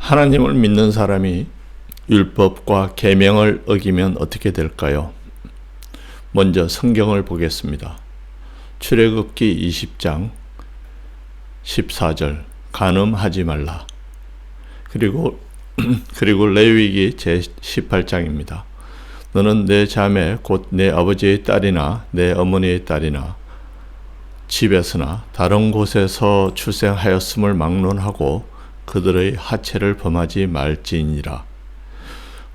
하나님을 믿는 사람이 율법과 계명을 어기면 어떻게 될까요? 먼저 성경을 보겠습니다. 출애굽기 20장 14절 간음하지 말라. 그리고 레위기 제18장입니다. 너는 내 자매 곧 내 아버지의 딸이나 내 어머니의 딸이나 집에서나 다른 곳에서 출생하였음을 막론하고 그들의 하체를 범하지 말지니라.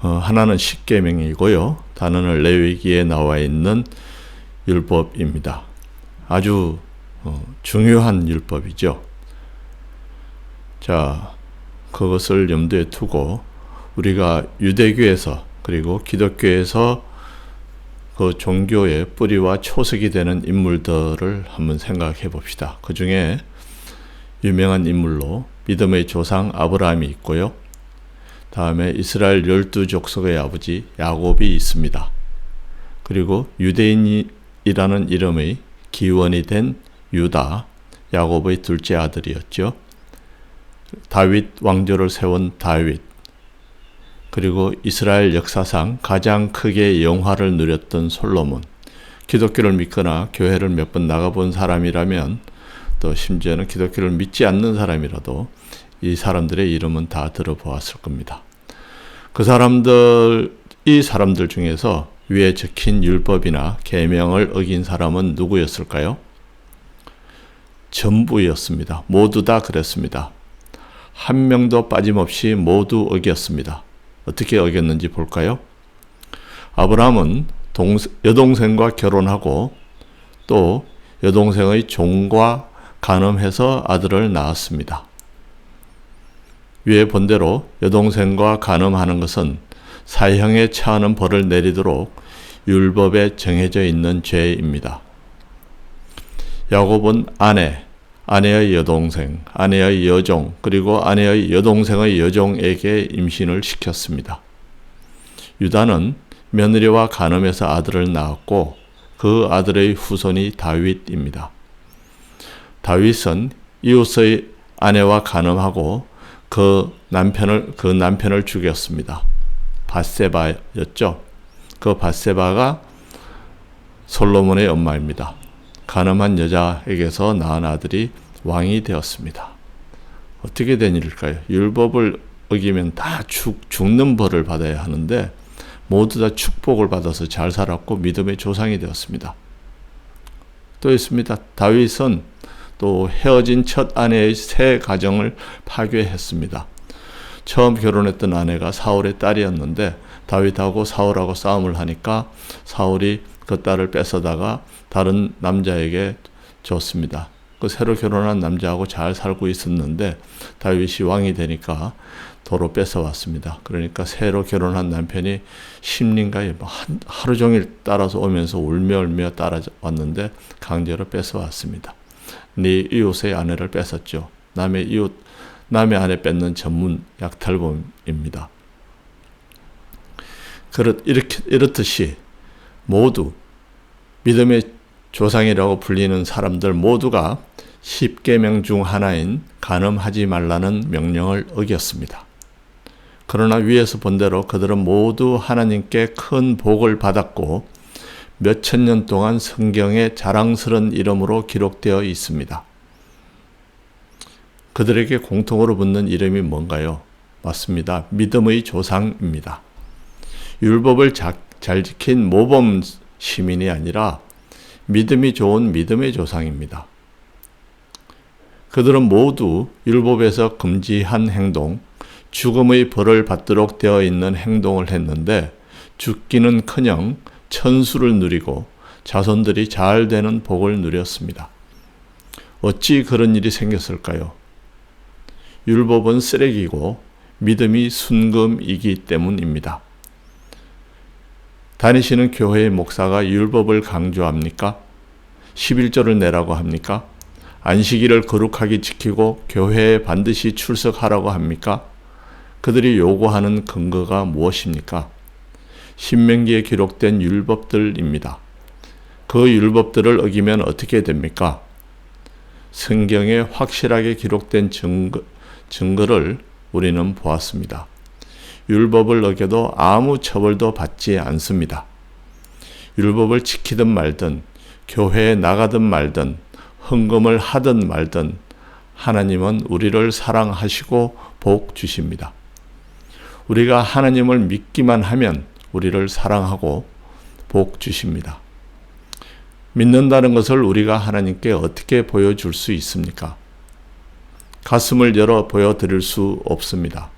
하나는 십계명이고요. 다른은 레위기에 나와 있는 율법입니다. 아주 중요한 율법이죠. 자, 그것을 염두에 두고 우리가 유대교에서 그리고 기독교에서 그 종교의 뿌리와 초석이 되는 인물들을 한번 생각해 봅시다. 그 중에 유명한 인물로 믿음의 조상 아브라함이 있고요. 다음에 이스라엘 12족속의 아버지 야곱이 있습니다. 그리고 유대인이라는 이름의 기원이 된 유다, 야곱의 둘째 아들이었죠. 다윗 왕조를 세운 다윗, 그리고 이스라엘 역사상 가장 크게 영화를 누렸던 솔로몬, 기독교를 믿거나 교회를 몇 번 나가본 사람이라면 또 심지어는 기독교를 믿지 않는 사람이라도 이 사람들의 이름은 다 들어보았을 겁니다. 이 사람들 중에서 위에 적힌 율법이나 계명을 어긴 사람은 누구였을까요? 전부였습니다. 모두 다 그랬습니다. 한 명도 빠짐없이 모두 어겼습니다. 어떻게 어겼는지 볼까요? 아브라함은 여동생과 결혼하고 또 여동생의 종과 간음해서 아들을 낳았습니다. 위에 본 대로 여동생과 간음하는 것은 사형에 처하는 벌을 내리도록 율법에 정해져 있는 죄입니다. 야곱은 아내의 여동생, 아내의 여종, 그리고 아내의 여동생의 여종에게 임신을 시켰습니다. 유다는 며느리와 간음해서 아들을 낳았고 그 아들의 후손이 다윗입니다. 다윗은 이웃의 아내와 간음하고 그 남편을 죽였습니다. 밧세바였죠. 그 밧세바가 솔로몬의 엄마입니다. 간음한 여자에게서 낳은 아들이 왕이 되었습니다. 어떻게 된 일일까요? 율법을 어기면 다 죽는 벌을 받아야 하는데 모두 다 축복을 받아서 잘 살았고 믿음의 조상이 되었습니다. 또 있습니다. 다윗은 또 헤어진 첫 아내의 새 가정을 파괴했습니다. 처음 결혼했던 아내가 사울의 딸이었는데 다윗하고 사울하고 싸움을 하니까 사울이 그 딸을 뺏어다가 다른 남자에게 줬습니다. 그 새로 결혼한 남자하고 잘 살고 있었는데 다윗이 왕이 되니까 도로 뺏어왔습니다. 그러니까 새로 결혼한 남편이 심린가에 하루 종일 따라서 오면서 울며 따라왔는데 강제로 뺏어왔습니다. 네 이웃의 아내를 뺏었죠. 남의 아내 뺏는 전문 약탈범입니다. 이렇듯이 모두 믿음의 조상이라고 불리는 사람들 모두가 십계명 중 하나인 간음하지 말라는 명령을 어겼습니다. 그러나 위에서 본 대로 그들은 모두 하나님께 큰 복을 받았고 몇천 년 동안 성경에 자랑스러운 이름으로 기록되어 있습니다. 그들에게 공통으로 붙는 이름이 뭔가요? 맞습니다. 믿음의 조상입니다. 율법을 잘 지킨 모범 시민이 아니라 믿음이 좋은 믿음의 조상입니다. 그들은 모두 율법에서 금지한 행동, 죽음의 벌을 받도록 되어 있는 행동을 했는데 죽기는커녕 천수를 누리고 자손들이 잘 되는 복을 누렸습니다. 어찌 그런 일이 생겼을까요? 율법은 쓰레기고 믿음이 순금이기 때문입니다. 다니시는 교회의 목사가 율법을 강조합니까? 11조를 내라고 합니까? 안식일을 거룩하게 지키고 교회에 반드시 출석하라고 합니까? 그들이 요구하는 근거가 무엇입니까? 신명기에 기록된 율법들입니다. 그 율법들을 어기면 어떻게 됩니까? 성경에 확실하게 기록된 증거를 우리는 보았습니다. 율법을 어겨도 아무 처벌도 받지 않습니다. 율법을 지키든 말든, 교회에 나가든 말든, 헌금을 하든 말든, 하나님은 우리를 사랑하시고 복 주십니다. 우리가 하나님을 믿기만 하면 우리를 사랑하고 복 주십니다. 믿는다는 것을 우리가 하나님께 어떻게 보여줄 수 있습니까? 가슴을 열어 보여드릴 수 없습니다.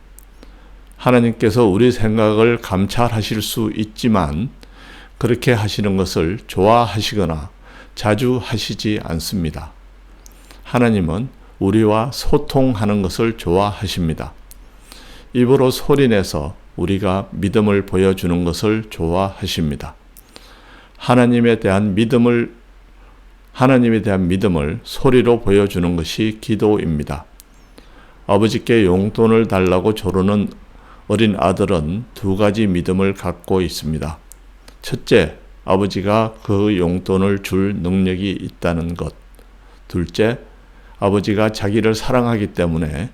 하나님께서 우리 생각을 감찰하실 수 있지만 그렇게 하시는 것을 좋아하시거나 자주 하시지 않습니다. 하나님은 우리와 소통하는 것을 좋아하십니다. 입으로 소리내서 우리가 믿음을 보여주는 것을 좋아하십니다. 하나님에 대한 믿음을 소리로 보여주는 것이 기도입니다. 아버지께 용돈을 달라고 조르는 어린 아들은 두 가지 믿음을 갖고 있습니다. 첫째, 아버지가 그 용돈을 줄 능력이 있다는 것. 둘째, 아버지가 자기를 사랑하기 때문에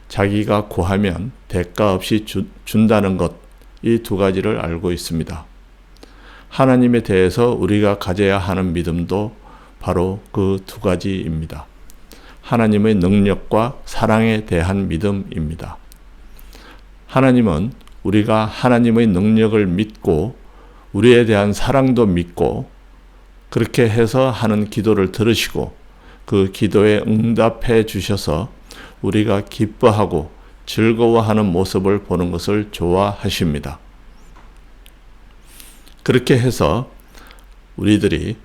자기가 구하면 대가 없이 준다는 것. 이 두 가지를 알고 있습니다. 하나님에 대해서 우리가 가져야 하는 믿음도 바로 그 두 가지입니다. 하나님의 능력과 사랑에 대한 믿음입니다. 하나님은 우리가 하나님의 능력을 믿고 우리에 대한 사랑도 믿고 그렇게 해서 하는 기도를 들으시고 그 기도에 응답해 주셔서 우리가 기뻐하고 즐거워하는 모습을 보는 것을 좋아하십니다. 그렇게 해서 우리들이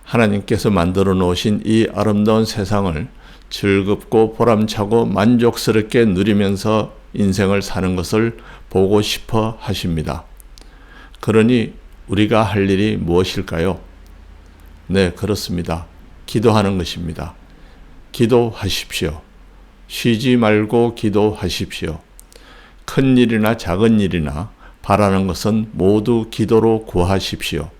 하나님께서 만들어 놓으신 이 아름다운 세상을 즐겁고 보람차고 만족스럽게 누리면서 인생을 사는 것을 보고 싶어 하십니다. 그러니 우리가 할 일이 무엇일까요? 네, 그렇습니다. 기도하는 것입니다. 기도하십시오. 쉬지 말고 기도하십시오. 큰 일이나 작은 일이나 바라는 것은 모두 기도로 구하십시오.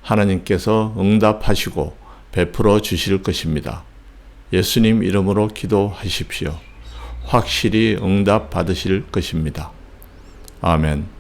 하나님께서 응답하시고 베풀어 주실 것입니다. 예수님 이름으로 기도하십시오. 확실히 응답 받으실 것입니다. 아멘.